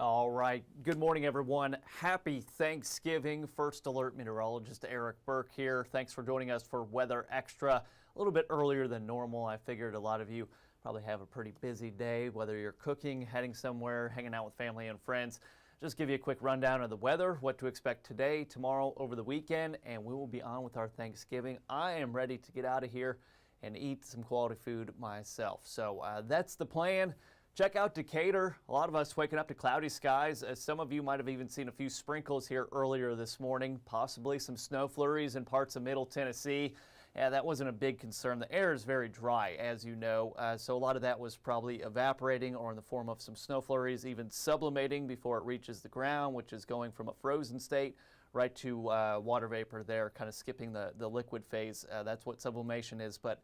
All right. Good morning, everyone. Happy Thanksgiving. First Alert Meteorologist Eric Burke here. Thanks for joining us for Weather Extra. A little bit earlier than normal. I figured a lot of you probably have a pretty busy day, whether you're cooking, heading somewhere, hanging out with family and friends. Just give you a quick rundown of the weather, what to expect today, tomorrow, over the weekend, and we will be on with our Thanksgiving. I am ready to get out of here and eat some quality food myself. So that's the plan. Check out Decatur. A lot of us waking up to cloudy skies. Some of you might have even seen a few sprinkles here earlier this morning, possibly some snow flurries in parts of Middle Tennessee. Yeah, that wasn't a big concern. The air is very dry, as you know, so a lot of that was probably evaporating or in the form of some snow flurries, even sublimating before it reaches the ground, which is going from a frozen state right to water vapor there, kind of skipping the liquid phase. That's what sublimation is, but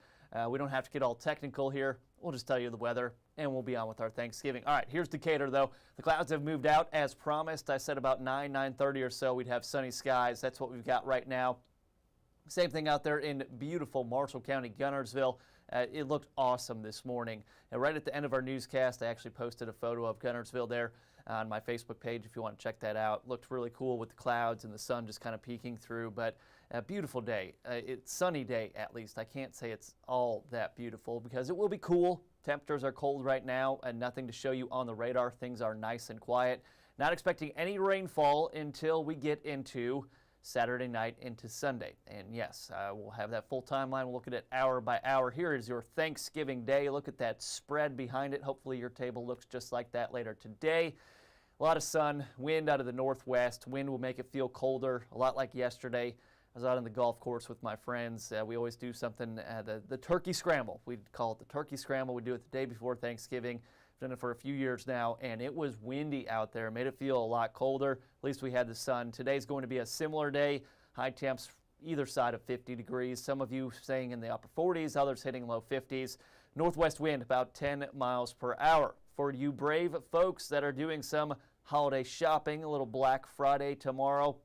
we don't have to get all technical here. We'll just tell you the weather, and we'll be on with our Thanksgiving. All right, here's Decatur, though. The clouds have moved out as promised. I said about 9:30 or so we'd have sunny skies. That's what we've got right now. Same thing out there in beautiful Marshall County, Guntersville. It looked awesome this morning. And right at the end of our newscast, I actually posted a photo of Guntersville there on my Facebook page if you want to check that out. Looked really cool with the clouds and the sun just kind of peeking through, but a beautiful day. It's sunny day at least. I can't say it's all that beautiful because it will be cool. Temperatures are cold right now and nothing to show you on the radar. Things are nice and quiet. Not expecting any rainfall until we get into Saturday night into Sunday. And yes, we'll have that full timeline. We'll look at it hour by hour. Here is your Thanksgiving day. Look at that spread behind it. Hopefully your table looks just like that later today. A lot of sun, wind out of the northwest. Wind will make it feel colder, a lot like yesterday. I was out on the golf course with my friends. We always do something, the turkey scramble. We'd call it the turkey scramble. We do it the day before Thanksgiving. I've done it for a few years now, and it was windy out there. It made it feel a lot colder. At least we had the sun. Today's going to be a similar day. High temps either side of 50 degrees. Some of you staying in the upper 40s, others hitting low 50s. Northwest wind about 10 miles per hour. For you brave folks that are doing some holiday shopping, a little Black Friday tomorrow,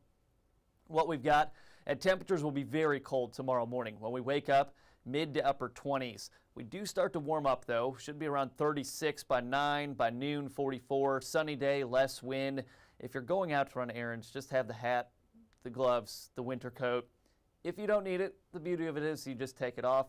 what we've got, and temperatures will be very cold tomorrow morning. When we wake up, mid to upper 20s. We do start to warm up though. Should be around 36 by 9, by noon 44. Sunny day, less wind. If you're going out to run errands, just have the hat, the gloves, the winter coat. If you don't need it, the beauty of it is you just take it off,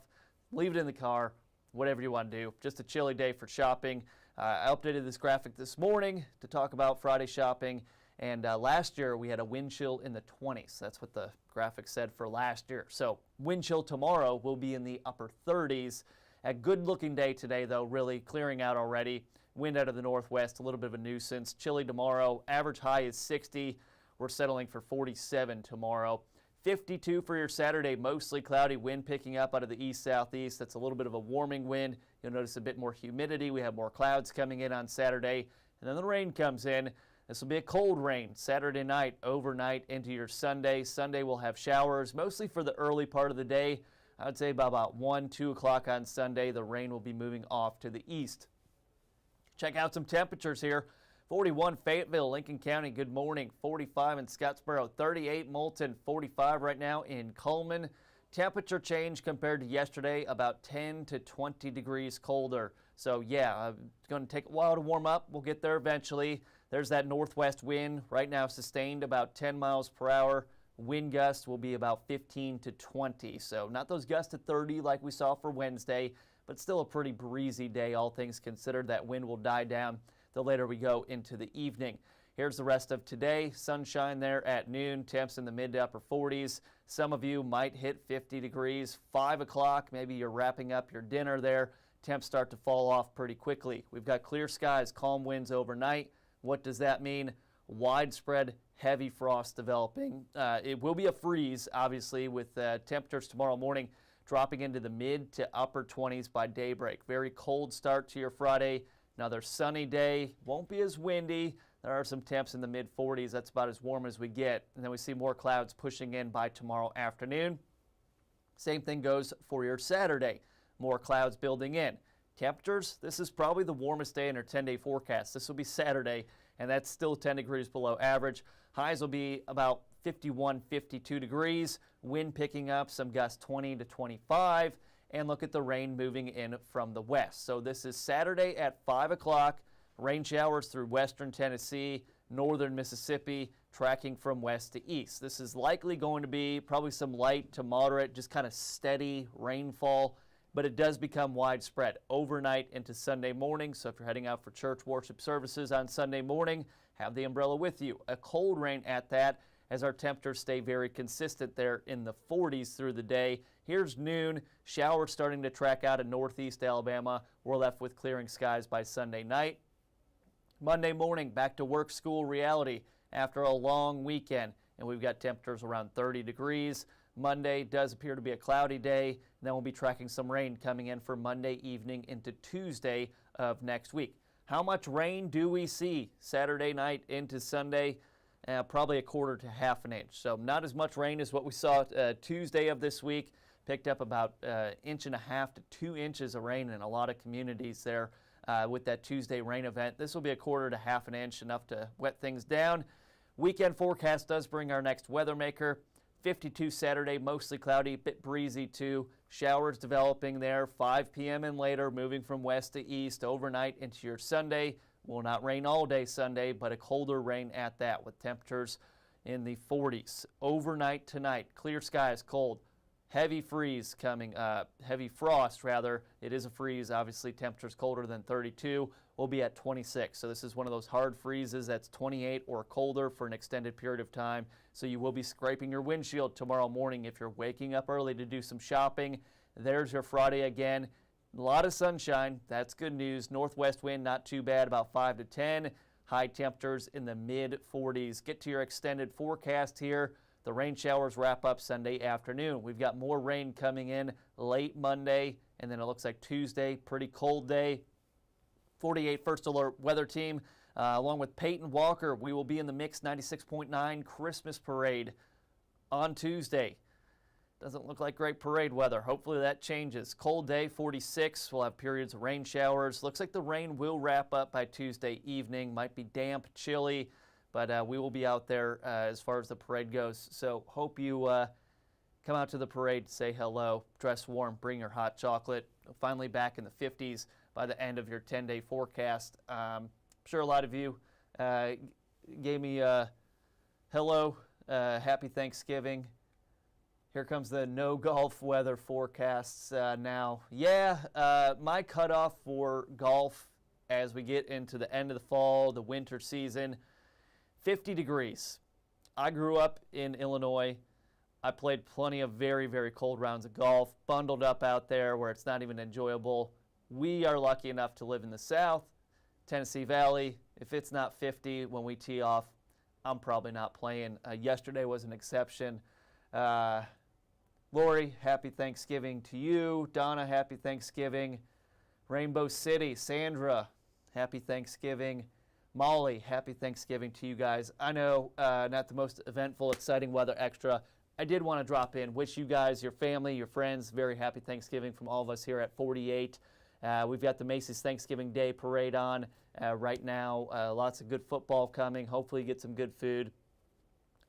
leave it in the car, whatever you want to do. Just a chilly day for shopping. I updated this graphic this morning to talk about Friday shopping. And last year we had a wind chill in the 20s. That's what the graphic said for last year. So wind chill tomorrow will be in the upper 30s. A good looking day today though, really clearing out already. Wind out of the northwest, a little bit of a nuisance. Chilly tomorrow. Average high is 60. We're settling for 47 tomorrow. 52 for your Saturday, mostly cloudy, wind picking up out of the east-southeast. That's a little bit of a warming wind. You'll notice a bit more humidity. We have more clouds coming in on Saturday. And then the rain comes in. This will be a cold rain Saturday night, overnight into your Sunday. Sunday we'll have showers, mostly for the early part of the day. I would say by about 1, 2 o'clock on Sunday, the rain will be moving off to the east. Check out some temperatures here. 41 Fayetteville, Lincoln County, good morning. 45 in Scottsboro, 38 Moulton, 45 right now in Coleman. Temperature change compared to yesterday, about 10 to 20 degrees colder. So yeah, it's going to take a while to warm up. We'll get there eventually. There's that northwest wind right now sustained about 10 miles per hour. Wind gusts will be about 15 to 20. So not those gusts at 30 like we saw for Wednesday, but still a pretty breezy day, all things considered. That wind will die down the later we go into the evening. Here's the rest of today. Sunshine there at noon. Temps in the mid to upper 40s. Some of you might hit 50 degrees. 5 o'clock, maybe you're wrapping up your dinner there. Temps start to fall off pretty quickly. We've got clear skies, calm winds overnight. What does that mean? Widespread heavy frost developing. It will be a freeze, obviously, with temperatures tomorrow morning dropping into the mid to upper 20s by daybreak. Very cold start to your Friday. Another sunny day. Won't be as windy. There are some temps in the mid 40s. That's about as warm as we get. And then we see more clouds pushing in by tomorrow afternoon. Same thing goes for your Saturday. More clouds building in. Temperatures, this is probably the warmest day in our 10-day forecast. This will be Saturday, and that's still 10 degrees below average. Highs will be about 51, 52 degrees. Wind picking up, some gusts 20 to 25. And look at the rain moving in from the west. So this is Saturday at 5 o'clock. Rain showers through western Tennessee, northern Mississippi, tracking from west to east. This is likely going to be probably some light to moderate, just kind of steady rainfall, but it does become widespread overnight into Sunday morning. So if you're heading out for church worship services on Sunday morning, have the umbrella with you. A cold rain at that, as our temperatures stay very consistent there in the 40s through the day. Here's noon, showers starting to track out in northeast Alabama. We're left with clearing skies by Sunday night. Monday morning, back to work school reality after a long weekend, and we've got temperatures around 30 degrees. Monday does appear to be a cloudy day, and then we'll be tracking some rain coming in for Monday evening into Tuesday of next week. How much rain do we see Saturday night into Sunday? Probably a quarter to half an inch. So not as much rain as what we saw Tuesday of this week. Picked up about 1.5 inches to 2 inches of rain in a lot of communities there with that Tuesday rain event. This will be a quarter to half an inch, enough to wet things down. Weekend forecast does bring our next weather maker. 52 Saturday, mostly cloudy, bit breezy too. Showers developing there, 5 p.m. and later, moving from west to east overnight into your Sunday. Will not rain all day Sunday, but a colder rain at that with temperatures in the 40s. Overnight tonight, clear skies, cold. Heavy freeze coming, heavy frost rather. It is a freeze, obviously temperatures colder than 32. We'll be at 26. So this is one of those hard freezes that's 28 or colder for an extended period of time. So you will be scraping your windshield tomorrow morning if you're waking up early to do some shopping. There's your Friday again. A lot of sunshine. That's good news. Northwest wind, not too bad, about 5 to 10. High temperatures in the mid 40s. Get to your extended forecast here. The rain showers wrap up Sunday afternoon. We've got more rain coming in late Monday, and then it looks like Tuesday, pretty cold day. 48 First Alert weather team, along with Peyton Walker, we will be in the Mix 96.9 Christmas Parade on Tuesday. Doesn't look like great parade weather. Hopefully that changes. Cold day, 46. We'll have periods of rain showers. Looks like the rain will wrap up by Tuesday evening. Might be damp, chilly, but we will be out there as far as the parade goes. So hope you come out to the parade, say hello, dress warm, bring your hot chocolate. Finally back in the 50s by the end of your 10-day forecast. I'm sure a lot of you gave me hello, happy Thanksgiving. Here comes the no golf weather forecasts now. Yeah, my cutoff for golf as we get into the end of the fall, the winter season, 50 degrees. I grew up in Illinois. I played plenty of very, very cold rounds of golf, bundled up out there where it's not even enjoyable. We are lucky enough to live in the South, Tennessee Valley. If it's not 50 when we tee off, I'm probably not playing. Yesterday was an exception. Lori, happy Thanksgiving to you. Donna, happy Thanksgiving. Rainbow City, Sandra, happy Thanksgiving. Molly, happy Thanksgiving to you guys. I know not the most eventful, exciting weather extra. I did want to drop in, wish you guys, your family, your friends, very happy Thanksgiving from all of us here at 48. We've got the Macy's Thanksgiving Day Parade on right now. Lots of good football coming. Hopefully get some good food.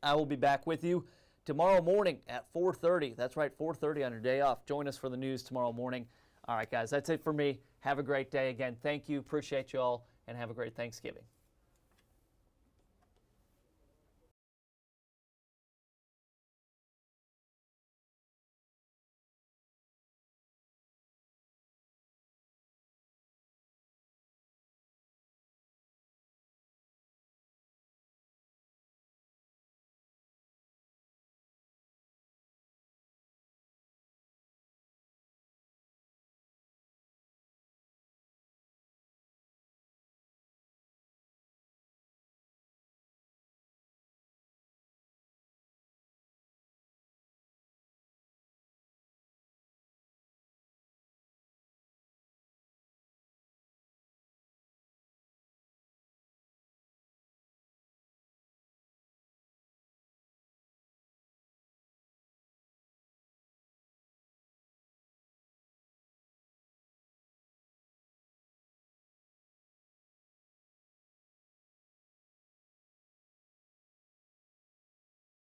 I will be back with you tomorrow morning at 4:30. That's right, 4:30 on your day off. Join us for the news tomorrow morning. All right, guys, that's it for me. Have a great day. Again, thank you. Appreciate you all, and have a great Thanksgiving.